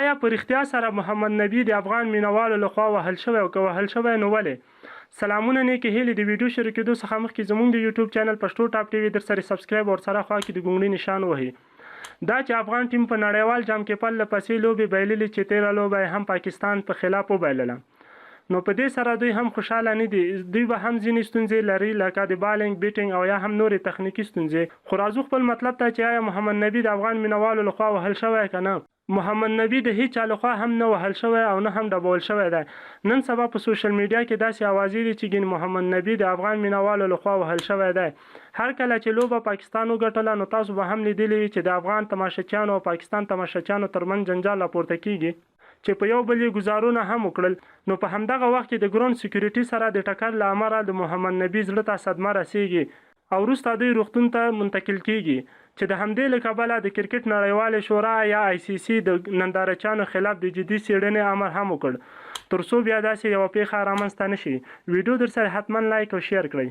آیا په رښتیا سره محمد نبي د افغان مینوالو لخوا وهل شوی او که وهل شوی نو ولې؟ سلامونه نیکې هیلې د ویډیو شروع کېدو څخه مخکې زموږ د یوټیوب چینل پښتو ټاپ ټي وي در سره سبسکرایب او سره خوا کې د ګونګړي نشان وهي. دا چې افغان ټیم په نړیوال جام کې پرله پسې لوبې بایللې چې تېره لوبه یې هم پاکستان په خلاف وبایلله، نو په دې سره دوی هم خوشحاله نه دي. دوی به هم ځینې ستونزې لري لکه د بالینګ بیټینګ او یا هم نورې تخنیکي ستونزې. خو راځو خپل مطلب ته چې آیا محمد نبي د افغان مینوالو لخوا وهل شوی که نه؟ محمد نبي د هیچا لخوا هم نه وهل شوی او نه هم ډبول شوی دی. نن سبا په سوشل میډیا کې داسې اوازې دي چې ګین محمد نبي د افغان مینوالو لخوا وهل شوی دی. هر کله چې لوبه پاکستان وګټله نو تاسو به هم لیدلی وي چې د افغان تماشچیانو او پاکستان تماشچیانو ترمنځ جنجال راپورته کیږي چې په یو بل یې ګزارونه هم وکړل. نو په همدغه وخت کې د ګراوند سکیورټي سره د ټکر له امله د محمد نبي زړه ته صدمه رسیږي او وروسته دوی روغتون ته منتقل کیږي چې د همدې له کبله د کرکټ نړیوالې شورا یا ICC د نندارچیانو خلاف د جدي څېړنې امر هم وکړ تر څو بیا داسې یوه پیښه رامنځته نه شي. ویډیو در سره حتما لایک او شیر کړئ.